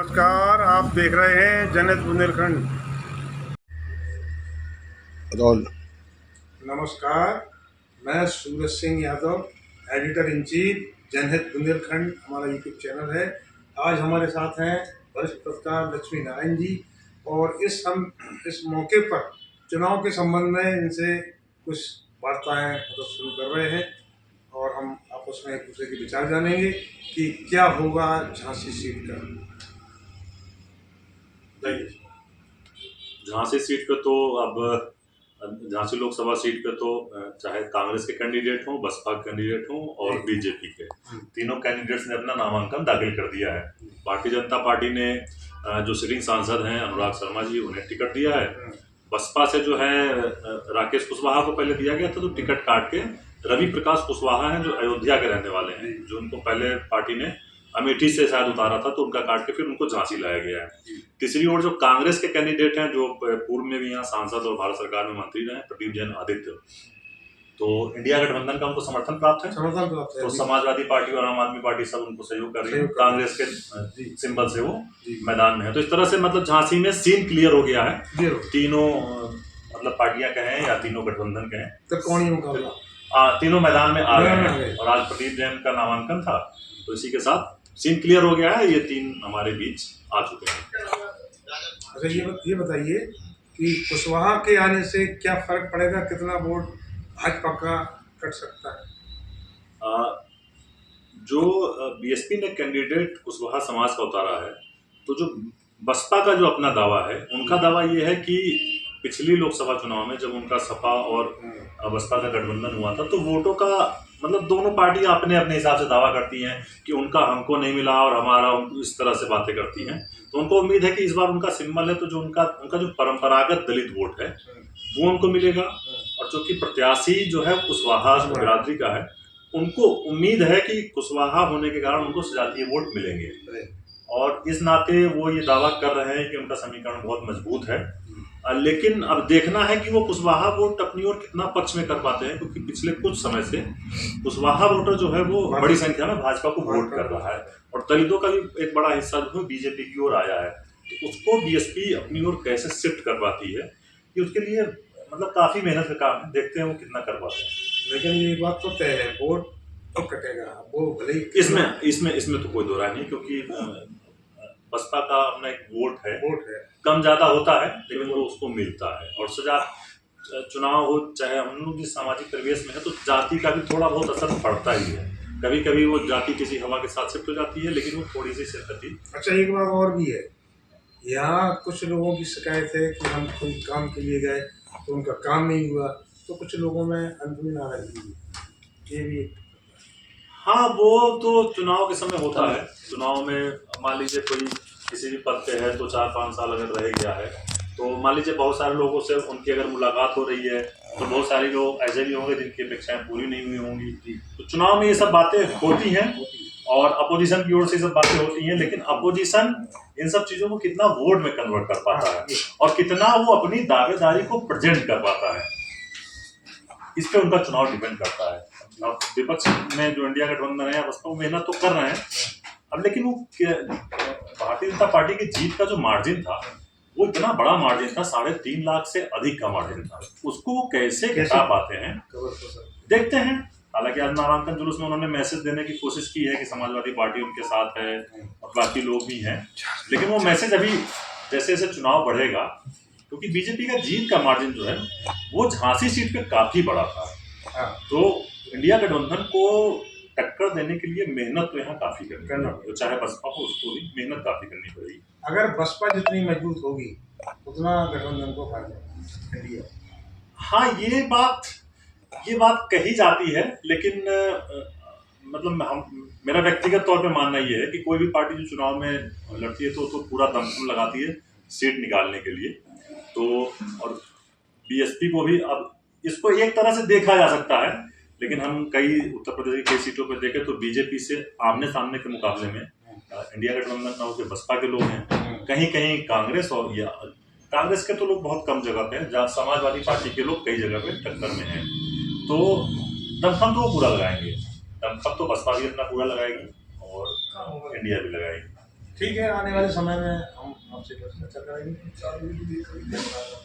नमस्कार, आप देख रहे हैं जनहित बुंदेलखंड। रोल। नमस्कार, मैं Suraj Singh Yadav, editor in chief Janhit Bundelkhand हमारा यूट्यूब चैनल है। आज हमारे साथ हैं वरिष्ठ पत्रकार लक्ष्मी नारायण जी और इस मौके पर चुनाव के संबंध में इनसे कुछ वार्ताएं शुरू कर रहे हैं और हम आपस में एक दूसरे के विचार जानेंगे कि क्या होगा झांसी सीट का। झांसी सीट पे तो अब झांसी लोकसभा सीट पे तो चाहे कांग्रेस के कैंडिडेट हों, बसपा के कैंडिडेट हों और बीजेपी के तीनों कैंडिडेट्स ने अपना नामांकन दाखिल कर दिया है। भारतीय जनता पार्टी ने जो सिटिंग सांसद हैं अनुराग शर्मा जी, उन्हें टिकट दिया है। बसपा से जो है राकेश कुशवाहा को पहले दिया गया था, तो टिकट काट के रवि प्रकाश कुशवाहा हैं जो अयोध्या के रहने वाले हैं, जो उनको पहले पार्टी ने अमेठी से शायद उतारा था, तो उनका काट के फिर उनको झांसी लाया गया है। तीसरी ओर जो कांग्रेस के कैंडिडेट हैं, जो पूर्व में भी यहाँ सांसद और भारत सरकार में मंत्री रहे, प्रदीप जैन आदित्य, तो इंडिया गठबंधन का उनको समर्थन प्राप्त है। तो समाजवादी पार्टी और आम आदमी पार्टी सब उनको सहयोग कर रही है, कांग्रेस के सिंबल से वो मैदान में है। तो इस तरह से मतलब झांसी में सीन क्लियर हो गया है। तीनों मतलब पार्टियां कहें या तीनों गठबंधन कहें, तीनों मैदान में आ गए हैं। और आज प्रदीप जैन का नामांकन था, तो इसी के साथ सीन क्लियर हो गया है। ये तीन हमारे बीच आ चुके हैं। अच्छा, ये बताइए कि कुशवाहा के आने से क्या फर्क पड़ेगा, कितना वोट भाजपा का कट सकता है? जो बीएसपी ने कैंडिडेट कुशवाहा समाज का उतारा है, तो जो बसपा का जो अपना दावा है, उनका दावा ये है कि पिछली लोकसभा चुनाव में जब उनका सपा और बसपा का गठबंधन हुआ था, तो वोटों का मतलब दोनों पार्टियां अपने अपने हिसाब से दावा करती हैं कि उनका हमको नहीं मिला और हमारा, इस तरह से बातें करती हैं। तो उनको उम्मीद है कि इस बार उनका सिंबल है, तो जो उनका जो परंपरागत दलित वोट है वो उनको मिलेगा। और जो कि प्रत्याशी जो है कुशवाहा बिरादरी का है, उनको उम्मीद है कि कुशवाहा होने के कारण उनको सजातीय वोट मिलेंगे। और इस नाते वो ये दावा कर रहे हैं कि उनका समीकरण बहुत मजबूत है। लेकिन अब देखना है कि वो कुशवाहा वोट अपनी ओर कितना पक्ष में कर पाते हैं, क्योंकि पिछले कुछ समय से कुशवाहा वोटर जो है वो बड़ी संख्या में भाजपा को वोट कर रहा है और दलितों का भी एक बड़ा हिस्सा जो है बीजेपी की ओर आया है। तो उसको बीएसपी अपनी ओर कैसे शिफ्ट कर पाती है, कि उसके लिए मतलब काफी मेहनत का काम है। देखते हैं वो कितना कर पाते हैं। लेकिन ये बात तो तय है, वोट तो कटेगा, वो भले ही इसमें तो कोई दो राय नहीं, क्योंकि बसपा का अपना एक वोट है, कम ज्यादा होता है, लेकिन वो उसको मिलता है। और सजा चुनाव हो, चाहे हम लोग जिस सामाजिक परिवेश में है, तो जाति का भी थोड़ा बहुत असर पड़ता ही है। कभी कभी वो जाति किसी हवा के साथ शिफ्ट हो जाती है, लेकिन वो थोड़ी सी सिर्फ। अच्छा, एक बात और भी है, यहाँ कुछ लोगों की शिकायत है कि हम कोई काम के लिए गए तो उनका काम नहीं हुआ, तो कुछ लोगों में अंदरूनी नाराजगी, ये भी। हाँ, वो तो चुनाव के समय होता है। चुनाव में मान लीजिए कोई किसी भी पद पे है, तो 4-5 साल अगर रह गया है, तो मान लीजिए बहुत सारे लोगों से उनकी अगर मुलाकात हो रही है, तो बहुत सारे लोग ऐसे भी होंगे जिनकी अपेक्षाएं पूरी नहीं हुई होंगी। तो चुनाव में ये सब बातें होती हैं और अपोजिशन की ओर से सब बातें होती हैं, लेकिन अपोजिशन इन सब चीजों को कितना वोट में कन्वर्ट कर पाता है और कितना वो अपनी दावेदारी को प्रेजेंट कर पाता है, इस पे उनका चुनाव डिपेंड करता है। अब विपक्ष में जो इंडिया गठबंधन है, बसपा मेहनत तो कर रहे हैं अब, लेकिन वो भारतीय जनता पार्टी की जीत का जो मार्जिन था, वो इतना बड़ा मार्जिन था, 3.5 लाख से अधिक का मार्जिन था, उसको वो कैसे घटा पाते हैं देखते हैं। हालांकि आज नामांकन जुलूस में उन्होंने मैसेज देने की कोशिश की है कि समाजवादी पार्टी उनके साथ है और बाकी लोग भी हैं, लेकिन वो मैसेज अभी जैसे जैसे चुनाव बढ़ेगा, क्योंकि बीजेपी का जीत का मार्जिन जो है वो झांसी सीट पे काफी बड़ा था, तो इंडिया गठबंधन को टक्कर देने के लिए मेहनत तो यहाँ काफी करनी होगी, चाहे बसपा हो उसको भी मेहनत काफी करनी पड़ेगी। अगर बसपा जितनी मजबूत होगी उतना गठबंधन को फायदा। हाँ, ये बात कही जाती है, लेकिन मतलब मेरा व्यक्तिगत तौर पे मानना ये है कि कोई भी पार्टी जो चुनाव में लड़ती है तो पूरा दमखम लगाती है सीट निकालने के लिए। तो और बीएसपी को भी अब इसको एक तरह से देखा जा सकता है, लेकिन हम कई उत्तर प्रदेश की कई सीटों पर देखें तो बीजेपी से आमने सामने के मुकाबले में इंडिया गठबंधन ना होकर बसपा के लोग हैं, कहीं कहीं कांग्रेस और या कांग्रेस के तो लोग बहुत कम जगह पे हैं, जहाँ समाजवादी पार्टी के लोग कई जगह पे टक्कर में हैं। तो दमखम तो वो पूरा लगाएंगे, दमखम तो बसपा भी अपना पूरा लगाएगी और इंडिया भी लगाएगी। ठीक है, आने वाले समय में हम आपसे चर्चा करेंगे। धन्यवाद।